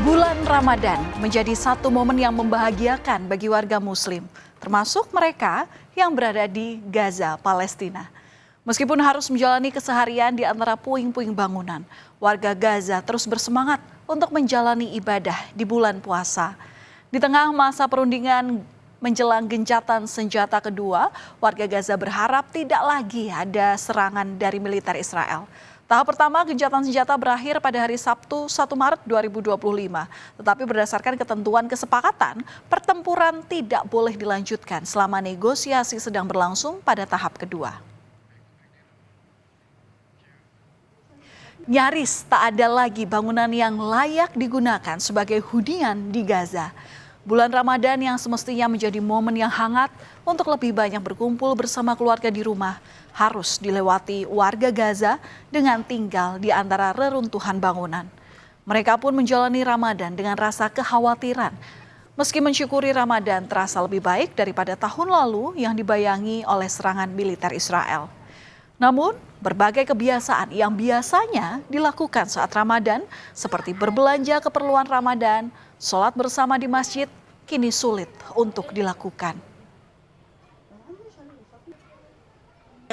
Bulan Ramadan menjadi satu momen yang membahagiakan bagi warga Muslim, termasuk mereka yang berada di Gaza, Palestina. Meskipun harus menjalani keseharian di antara puing-puing bangunan, warga Gaza terus bersemangat untuk menjalani ibadah di bulan puasa. Di tengah masa perundingan menjelang gencatan senjata kedua, warga Gaza berharap tidak lagi ada serangan dari militer Israel. Tahap pertama gencatan senjata berakhir pada hari Sabtu 1 Maret 2025. Tetapi berdasarkan ketentuan kesepakatan, pertempuran tidak boleh dilanjutkan selama negosiasi sedang berlangsung pada tahap kedua. Nyaris tak ada lagi bangunan yang layak digunakan sebagai hunian di Gaza. Bulan Ramadan yang semestinya menjadi momen yang hangat untuk lebih banyak berkumpul bersama keluarga di rumah harus dilewati warga Gaza dengan tinggal di antara reruntuhan bangunan. Mereka pun menjalani Ramadan dengan rasa kekhawatiran. Meski mensyukuri Ramadan terasa lebih baik daripada tahun lalu yang dibayangi oleh serangan militer Israel. Namun, berbagai kebiasaan yang biasanya dilakukan saat Ramadan seperti berbelanja keperluan Ramadan, sholat bersama di masjid, kini sulit untuk dilakukan.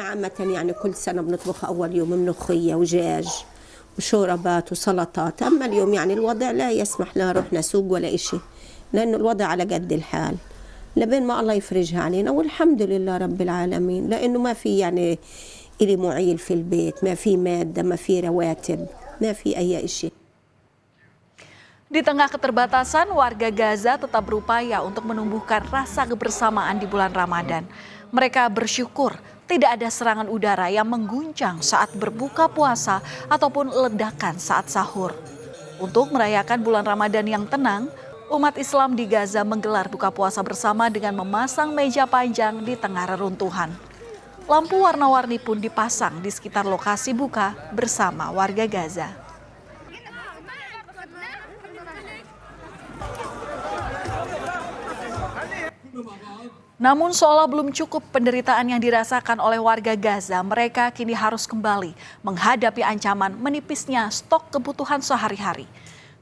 عامة يعني كل سنة بنطبخ أول يوم ملوخية ودجاج وشوربات وسلطات، أما اليوم يعني الوضع لا يسمح لا رحنا سوق ولا إشي، لأنه الوضع على قد الحال لبين ما الله يفرجها علينا، والحمد لله رب العالمين، لأنه ما في يعني إلي معيل في البيت، ما في مادة، ما في رواتب، ما في أي إشي. Di tengah keterbatasan, warga Gaza tetap berupaya untuk menumbuhkan rasa kebersamaan di bulan Ramadan. Mereka bersyukur tidak ada serangan udara yang mengguncang saat berbuka puasa ataupun ledakan saat sahur. Untuk merayakan bulan Ramadan yang tenang, umat Islam di Gaza menggelar buka puasa bersama dengan memasang meja panjang di tengah reruntuhan. Lampu warna-warni pun dipasang di sekitar lokasi buka bersama warga Gaza. Namun seolah belum cukup penderitaan yang dirasakan oleh warga Gaza, mereka kini harus kembali menghadapi ancaman menipisnya stok kebutuhan sehari-hari.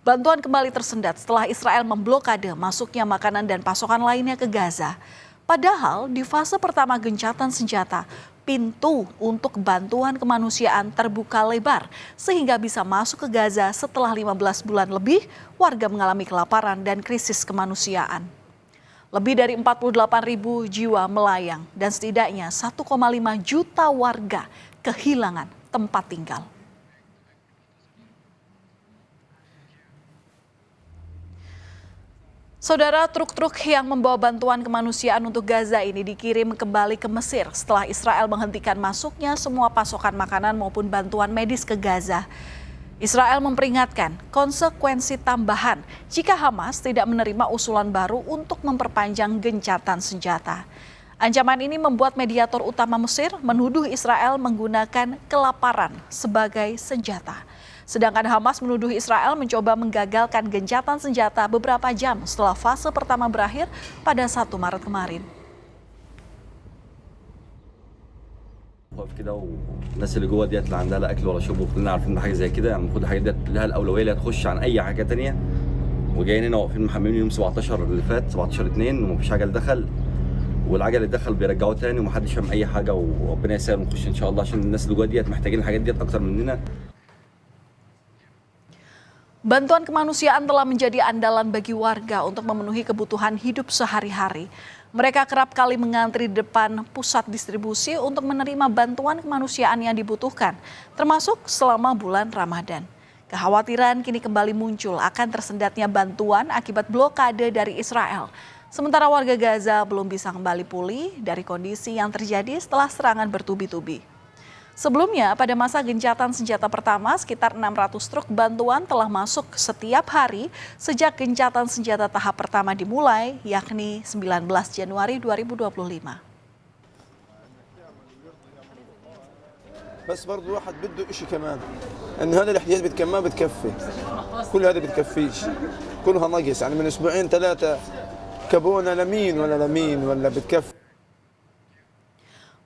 Bantuan kembali tersendat setelah Israel memblokade masuknya makanan dan pasokan lainnya ke Gaza. Padahal di fase pertama gencatan senjata, pintu untuk bantuan kemanusiaan terbuka lebar sehingga bisa masuk ke Gaza setelah 15 bulan lebih warga mengalami kelaparan dan krisis kemanusiaan. Lebih dari 48.000 jiwa melayang dan setidaknya 1,5 juta warga kehilangan tempat tinggal. Saudara, truk-truk yang membawa bantuan kemanusiaan untuk Gaza ini dikirim kembali ke Mesir setelah Israel menghentikan masuknya semua pasokan makanan maupun bantuan medis ke Gaza. Israel memperingatkan konsekuensi tambahan jika Hamas tidak menerima usulan baru untuk memperpanjang gencatan senjata. Ancaman ini membuat mediator utama Mesir menuduh Israel menggunakan kelaparan sebagai senjata. Sedangkan Hamas menuduh Israel mencoba menggagalkan gencatan senjata beberapa jam setelah fase pertama berakhir pada 1 Maret kemarin. واقف كده والناس اللي جوه ديت اللي عندها لا اكل ولا شرب، وكلنا عارفين ان حاجه زي كده، يعني المفروض الحاجات ديت لها الاولويه اللي هتخش عن اي حاجه ثانيه. وجايين هنا واقفين محملين يوم 17 اللي فات 17/2 ومفيش عجل دخل، والعجل اللي دخل بيرجعوه تاني ومحدش فاهم اي حاجه، وربنا يسهل ونخش ان شاء الله عشان الناس اللي جوه ديت محتاجين الحاجات ديت اكتر مننا. Bantuan kemanusiaan telah menjadi andalan bagi warga untuk memenuhi kebutuhan hidup sehari-hari. Mereka kerap kali mengantri di depan pusat distribusi untuk menerima bantuan kemanusiaan yang dibutuhkan, termasuk selama bulan Ramadan. Kekhawatiran kini kembali muncul akan tersendatnya bantuan akibat blokade dari Israel. Sementara warga Gaza belum bisa kembali pulih dari kondisi yang terjadi setelah serangan bertubi-tubi. Sebelumnya, pada masa gencatan senjata pertama, sekitar 600 truk bantuan telah masuk setiap hari sejak gencatan senjata tahap pertama dimulai, yakni 19 Januari 2025. بس برضه الواحد بده شيء كمان انه هذا الاحتياج ما بتكفي، كل هذا بتكفيش، كلها نقص، يعني من اسبوعين 3 كابونا لمين ولا بتكفي.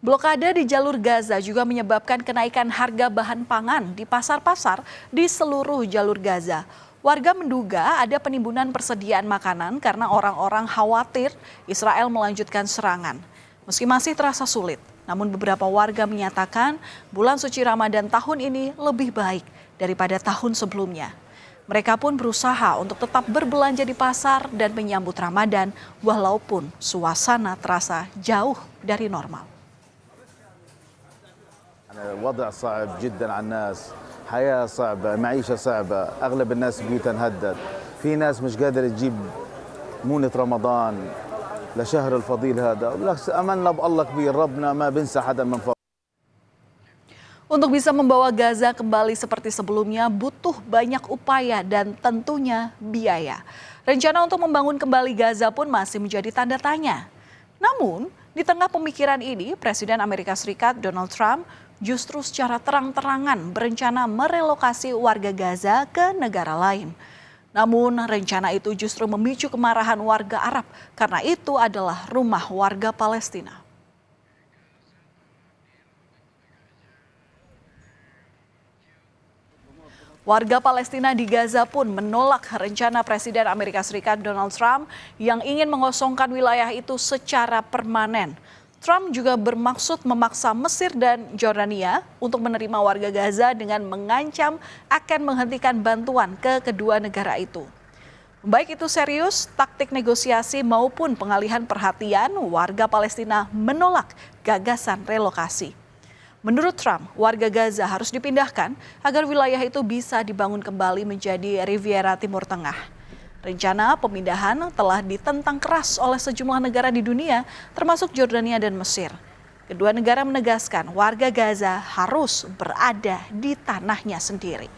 Blokade di jalur Gaza juga menyebabkan kenaikan harga bahan pangan di pasar-pasar di seluruh jalur Gaza. Warga menduga ada penimbunan persediaan makanan karena orang-orang khawatir Israel melanjutkan serangan. Meski masih terasa sulit, namun beberapa warga menyatakan bulan suci Ramadan tahun ini lebih baik daripada tahun sebelumnya. Mereka pun berusaha untuk tetap berbelanja di pasar dan menyambut Ramadan walaupun suasana terasa jauh dari normal. الوضع صعب جدا على الناس، حياة صعبة، معيشة صعبة، أغلب الناس بيوتها انهدت، في ناس مش قادرة تجيب مونة رمضان لشهر الفضيل هذا، بالعكس أملنا بالله كبير، ربنا ما بنسى حدا من فضله. Untuk bisa membawa Gaza kembali seperti sebelumnya butuh banyak upaya dan tentunya biaya. Rencana untuk membangun kembali Gaza pun masih menjadi tanda tanya. Namun, di tengah pemikiran ini, Presiden Amerika Serikat Donald Trump justru secara terang-terangan berencana merelokasi warga Gaza ke negara lain. Namun rencana itu justru memicu kemarahan warga Arab karena itu adalah rumah warga Palestina. Warga Palestina di Gaza pun menolak rencana Presiden Amerika Serikat Donald Trump yang ingin mengosongkan wilayah itu secara permanen. Trump juga bermaksud memaksa Mesir dan Jordania untuk menerima warga Gaza dengan mengancam akan menghentikan bantuan ke kedua negara itu. Baik itu serius, taktik negosiasi maupun pengalihan perhatian, warga Palestina menolak gagasan relokasi. Menurut Trump, warga Gaza harus dipindahkan agar wilayah itu bisa dibangun kembali menjadi Riviera Timur Tengah. Rencana pemindahan telah ditentang keras oleh sejumlah negara di dunia, termasuk Jordania dan Mesir. Kedua negara menegaskan warga Gaza harus berada di tanahnya sendiri.